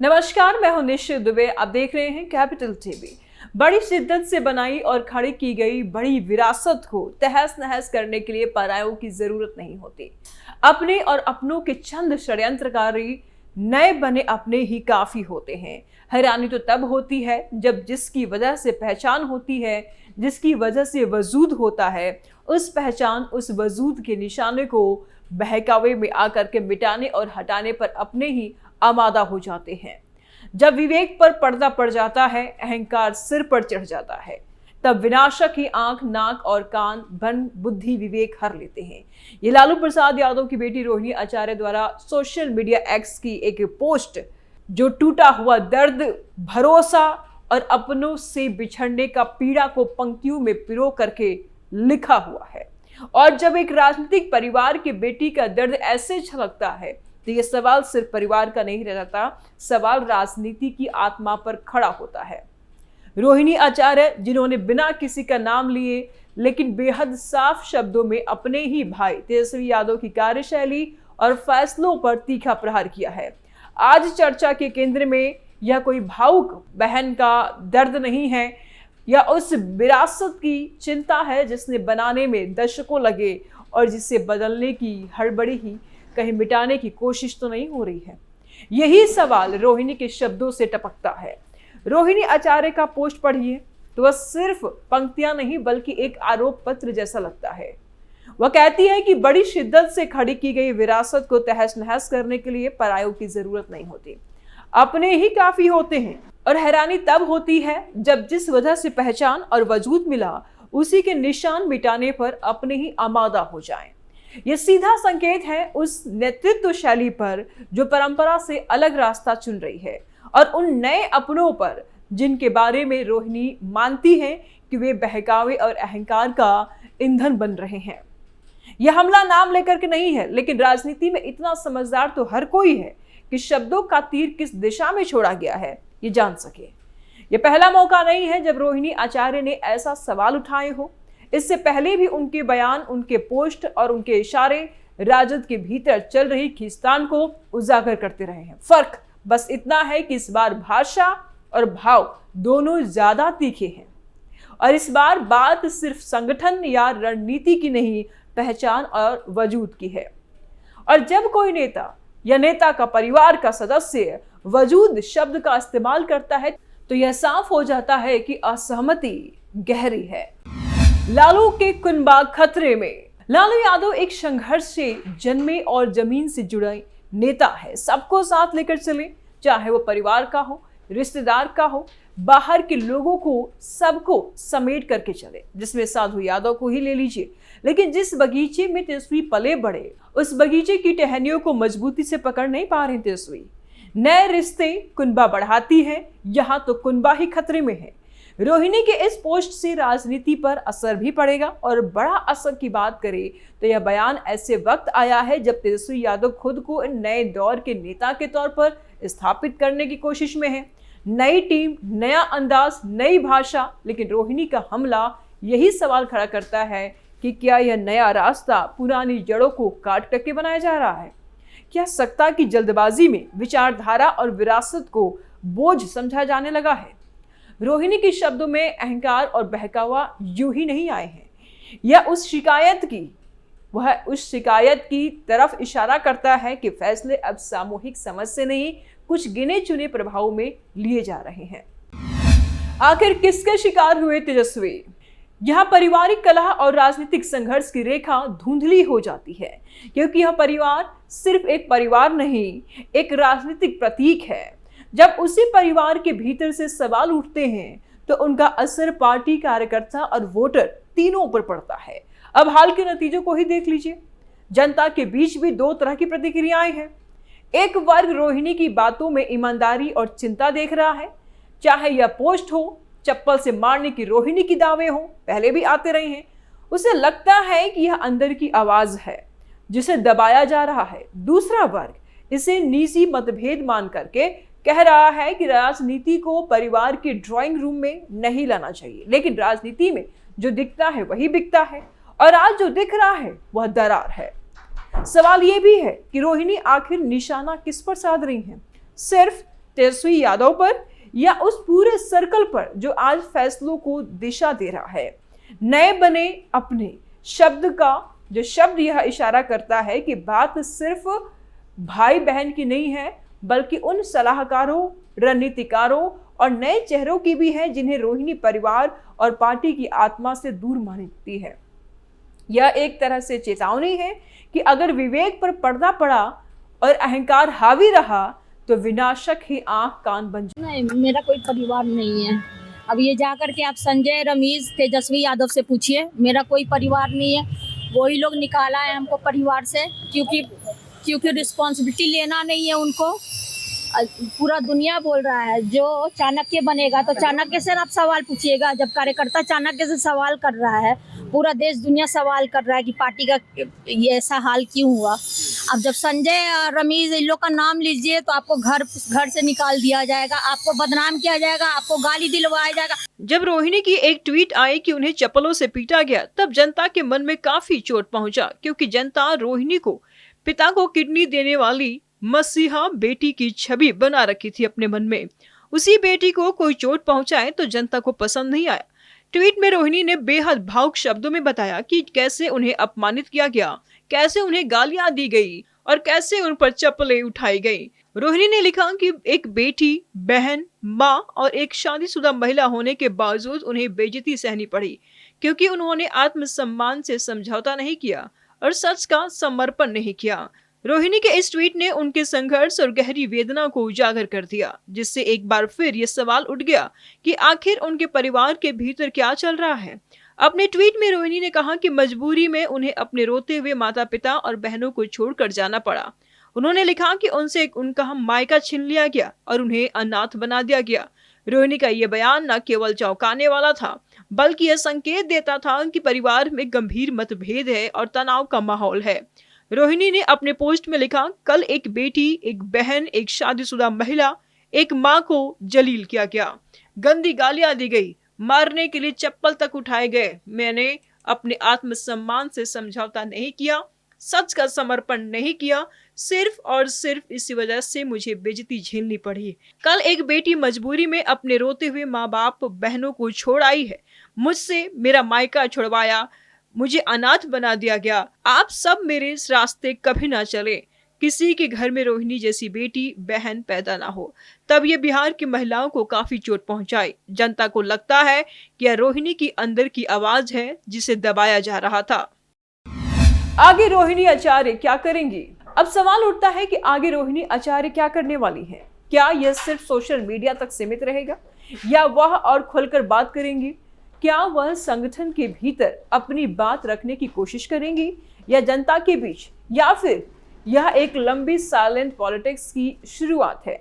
नमस्कार, मैं हूं निश्चित दुबे। आप देख रहे हैं कैपिटल टीवी। बड़ी शिद्दत से बनाई और खड़ी की गई बड़ी विरासत को तहस नहस करने के लिए परायों की जरूरत नहीं होती। अपने और अपनों के चंद षड्यंत्रकारी नए बने अपने ही काफी होते हैं। हैरानी तो तब होती है जब जिसकी वजह से पहचान होती है, जिसकी वजह से वजूद होता है, उस पहचान उस वजूद के निशाने को बहकावे में आकर के मिटाने और हटाने पर अपने ही आमादा हो जाते हैं। जब विवेक पर पर्दा पड़ जाता है, अहंकार सिर पर चढ़ जाता है, तब विनाशक ही आंख, नाक और कान बन बुद्धि विवेक हर लेते हैं। ये लालू प्रसाद यादव की बेटी रोहिणी आचार्य द्वारा सोशल मीडिया एक्स की एक पोस्ट, जो टूटा हुआ दर्द, भरोसा और अपनों से बिछड़ने का पीड़ा को पंक्तियों में पिरो करके लिखा हुआ है। और जब एक राजनीतिक परिवार की बेटी का दर्द ऐसे छलकता है तो यह सवाल सिर्फ परिवार का नहीं रह जाता, सवाल राजनीति की आत्मा पर खड़ा होता है। रोहिणी आचार्य, जिन्होंने बिना किसी का नाम लिए लेकिन बेहद साफ शब्दों में अपने ही भाई तेजस्वी यादव की कार्यशैली और फैसलों पर तीखा प्रहार किया है, आज चर्चा के केंद्र में। यह कोई भावुक बहन का दर्द नहीं है या उस विरासत की चिंता है जिसने बनाने में दशकों लगे और जिसे बदलने की हड़बड़ी ही कहीं मिटाने की कोशिश तो नहीं हो रही है। यही सवाल रोहिणी के शब्दों से टपकता है। रोहिणी आचार्य का पोस्ट पढ़िए तो वह सिर्फ पंक्तियां नहीं बल्कि एक आरोप पत्र जैसा लगता है। वह कहती है कि बड़ी शिद्दत से खड़ी की गई विरासत को तहस नहस करने के लिए परायों की जरूरत नहीं होती, अपने ही काफी होते हैं। और हैरानी तब होती है जब जिस वजह से पहचान और वजूद मिला, उसी के निशान मिटाने पर अपने ही आमादा हो जाएं। यह सीधा संकेत है उस नेतृत्व शैली पर जो परंपरा से अलग रास्ता चुन रही है, और उन नए अपनों पर जिनके बारे में रोहिणी मानती है कि वे बहकावे और अहंकार का ईंधन बन रहे हैं। यह हमला नाम लेकर के नहीं है, लेकिन राजनीति में इतना समझदार तो हर कोई है कि शब्दों का तीर किस दिशा में छोड़ा गया है ये जान सके। यह पहला मौका नहीं है जब रोहिणी आचार्य ने ऐसा सवाल उठाए हो। इससे पहले भी उनके बयान, उनके पोस्ट और उनके इशारे राजद के भीतर चल रही खींचतान को उजागर करते रहे हैं। फर्क बस इतना है कि इस बार भाषा और भाव दोनों ज्यादा तीखे हैं, और इस बार बात सिर्फ संगठन या रणनीति की नहीं, पहचान और वजूद की है। और जब कोई नेता या नेता का परिवार का सदस्य वजूद शब्द का इस्तेमाल करता है तो यह साफ हो जाता है कि असहमति गहरी है। लालू के कुनबा खतरे में। लालू यादव एक संघर्ष से जन्मे और जमीन से जुड़े नेता है। सबको साथ लेकर चले, चाहे वो परिवार का हो, रिश्तेदार का हो, बाहर के लोगों को, सबको समेट करके चले, जिसमें साधु यादव को ही ले लीजिए। लेकिन जिस बगीचे में तेजस्वी पले बढ़े, उस बगीचे की टहनियों को मजबूती से पकड़ नहीं पा रहे तेजस्वी। नए रिश्ते कुनबा बढ़ाती है, यहाँ तो कुनबा ही खतरे में है। रोहिणी के इस पोस्ट से राजनीति पर असर भी पड़ेगा, और बड़ा असर की बात करें तो यह बयान ऐसे वक्त आया है जब तेजस्वी यादव खुद को नए दौर के नेता के तौर पर स्थापित करने की कोशिश में है। नई टीम, नया अंदाज, नई भाषा, लेकिन रोहिणी का हमला यही सवाल खड़ा करता है कि क्या यह नया रास्ता पुरानी जड़ों को काट करके बनाया जा रहा है? क्या सत्ता की जल्दबाजी में विचारधारा और विरासत को बोझ समझा जाने लगा है? रोहिणी के शब्दों में अहंकार और बहकावा यूं ही नहीं आए हैं। यह उस शिकायत की तरफ इशारा करता है कि फैसले अब सामूहिक समझ से नहीं, कुछ गिने चुने प्रभावों में लिए जा रहे हैं। आखिर किसके शिकार हुए तेजस्वी? यहाँ पारिवारिक कलह और राजनीतिक संघर्ष की रेखा धुंधली हो जाती है, क्योंकि यह परिवार सिर्फ एक परिवार नहीं, एक राजनीतिक प्रतीक है। जब उसी परिवार के भीतर से सवाल उठते हैं तो उनका असर पार्टी, कार्यकर्ता और वोटर तीनों पर पड़ता है। अब हाल के नतीजों को ही देख लीजिए। जनता के बीच भी दो तरह की प्रतिक्रियाएं हैं। एक वर्ग रोहिणी की बातों में ईमानदारी और चिंता देख रहा है, चाहे यह पोस्ट हो, चप्पल से मारने की रोहिणी की दावे हो, पहले भी आते रहे हैं। उसे लगता है कि यह अंदर की आवाज है जिसे दबाया जा रहा है। दूसरा वर्ग इसे निजी मतभेद मान करके कह रहा है कि राजनीति को परिवार के ड्राइंग रूम में नहीं लाना चाहिए, लेकिन राजनीति में जो दिखता है वही बिकता है, और आज जो दिख रहा है वह दरार है। सवाल यह भी है कि रोहिणी आखिर निशाना किस पर साध रही हैं? सिर्फ तेजस्वी यादव पर या उस पूरे सर्कल पर जो आज फैसलों को दिशा दे रहा है? नए बने अपने शब्द का जो शब्द यह इशारा करता है कि बात सिर्फ भाई बहन की नहीं है, बल्कि उन सलाहकारों, रणनीतिकारों और नए चेहरों की भी है जिन्हें रोहिणी परिवार और पार्टी की आत्मा से दूर मानती है। यह एक तरह से चेतावनी है कि अगर विवेक पर पर्दा पड़ा और अहंकार हावी रहा तो विनाशक ही आंख कान बन जाए। नहीं, मेरा कोई परिवार नहीं है। अब ये जाकर के आप संजय, रमेश, तेजस्वी यादव से पूछिए, मेरा कोई परिवार नहीं है। वही लोग निकाला है हमको परिवार से, क्योंकि रिस्पॉन्सिबिलिटी लेना नहीं है उनको। पूरा दुनिया बोल रहा है जो चाणक्य बनेगा तो चाणक्य से आप सवाल पूछिएगा। जब कार्यकर्ता चाणक्य से सवाल कर रहा है, पूरा देश दुनिया सवाल कर रहा है कि पार्टी का ये ऐसा हाल क्यों हुआ। अब जब संजय, रमेश, इन लोग का नाम लीजिए तो आपको घर से निकाल दिया जाएगा, आपको बदनाम किया जाएगा, आपको गाली दिलवाया जाएगा। जब रोहिणी की एक ट्वीट आई कि उन्हें चप्पलों से पीटा गया, तब जनता के मन में काफी चोट पहुंचा, क्योंकि जनता रोहिणी को पिता को किडनी देने वाली मसीहा बेटी की छवि बना रखी थी अपने मन में। उसी बेटी को कोई चोट पहुंचाए तो जनता को पसंद नहीं आया। ट्वीट में रोहिणी ने बेहद भावुक शब्दों में बताया कि कैसे उन्हें अपमानित किया गया, कैसे उन्हें गालियां दी गई और कैसे उन पर चप्पलें उठाई गई। रोहिणी ने लिखा कि एक बेटी, बहन, माँ और एक शादीशुदा महिला होने के बावजूद उन्हें बेइज्जती सहनी पड़ी, क्योंकि उन्होंने आत्मसम्मान से समझौता नहीं किया और सच का समर्पण नहीं किया। रोहिणी के इस ट्वीट ने उनके संघर्ष और गहरी वेदना को उजागर कर दिया, जिससे एक बार फिर ये सवाल उठ गया कि आखिर उनके परिवार के भीतर क्या चल रहा है। अपने ट्वीट में रोहिणी ने कहा कि मजबूरी में उन्हें अपने रोते हुए माता पिता और बहनों को छोड़कर जाना पड़ा। उन्होंने लिखा कि उनसे उनका मायका छीन लिया गया और उन्हें अनाथ बना दिया गया। रोहिणी का यह बयान न केवल चौंकाने वाला था, बल्कि यह संकेत देता था कि परिवार में गंभीर मतभेद है और तनाव का माहौल है। रोहिणी ने अपने पोस्ट में लिखा, कल एक बेटी, एक बहन, एक शादीशुदा महिला, एक माँ को जलील किया गया, गंदी गालियां दी गई, मारने के लिए चप्पल तक उठाए गए। मैंने अपने आत्मसम्मान से समझौता नहीं किया, सच का समर्पण नहीं किया, सिर्फ और सिर्फ इसी वजह से मुझे बेइज्जती झेलनी पड़ी। कल एक बेटी मजबूरी में अपने रोते हुए माँ बाप, बहनों को छोड़ आई है। मुझसे मेरा मायका छुड़वाया, मुझे अनाथ बना दिया गया। आप सब मेरे इस रास्ते कभी ना चले। किसी के घर में रोहिणी जैसी बेटी, बहन पैदा ना हो। तब ये बिहार की महिलाओं को काफी चोट पहुंचाई। जनता को लगता है कि यह रोहिणी की अंदर की आवाज है जिसे दबाया जा रहा था। आगे रोहिणी आचार्य क्या करेंगी? अब सवाल उठता है कि आगे रोहिणी आचार्य क्या करने वाली है। क्या यह सिर्फ सोशल मीडिया तक सीमित रहेगा या वह और खुलकर बात करेंगी? क्या वह संगठन के भीतर अपनी बात रखने की कोशिश करेंगी या जनता के बीच, या फिर यह एक लंबी साइलेंट पॉलिटिक्स की शुरुआत है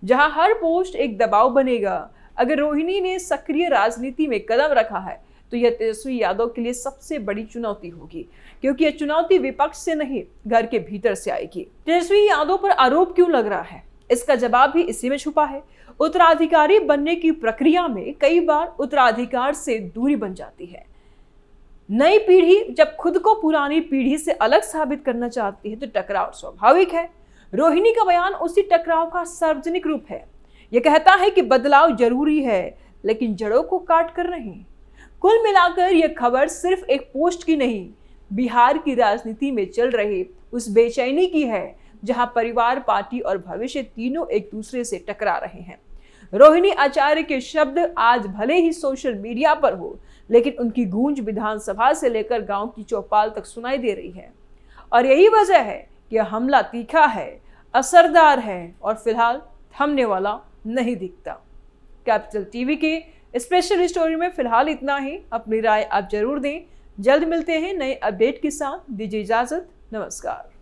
जहां हर पोस्ट एक दबाव बनेगा? अगर रोहिणी ने सक्रिय राजनीति में कदम रखा है तो यह तेजस्वी यादव के लिए सबसे बड़ी चुनौती होगी, क्योंकि यह चुनौती विपक्ष से नहीं, घर के भीतर से आएगी। तेजस्वी यादव पर आरोप क्यों लग रहा है, इसका जवाब भी इसी में छुपा है। उत्तराधिकारी बनने की प्रक्रिया में कई बार उत्तराधिकार से दूरी बन जाती है। नई पीढ़ी जब खुद को पुरानी पीढ़ी से अलग साबित करना चाहती है तो टकराव स्वाभाविक है। रोहिणी का बयान उसी टकराव का सार्वजनिक रूप है। यह कहता है कि बदलाव जरूरी है, लेकिन जड़ों को काट कर नहीं। कुल मिलाकर यह खबर सिर्फ एक पोस्ट की नहीं, बिहार की राजनीति में चल रही उस बेचैनी की है जहां परिवार, पार्टी और भविष्य तीनों एक दूसरे से टकरा रहे हैं। रोहिणी आचार्य के शब्द आज भले ही सोशल मीडिया पर हो, लेकिन उनकी गूंज विधानसभा से लेकर गांव की चौपाल तक सुनाई दे रही है। और यही वजह है कि हमला तीखा है, असरदार है और फिलहाल थमने वाला नहीं दिखता। कैपिटल टीवी के स्पेशल स्टोरी में फिलहाल इतना ही। अपनी राय आप जरूर दें। जल्द मिलते हैं नए अपडेट के साथ। दीजिए इजाजत। नमस्कार।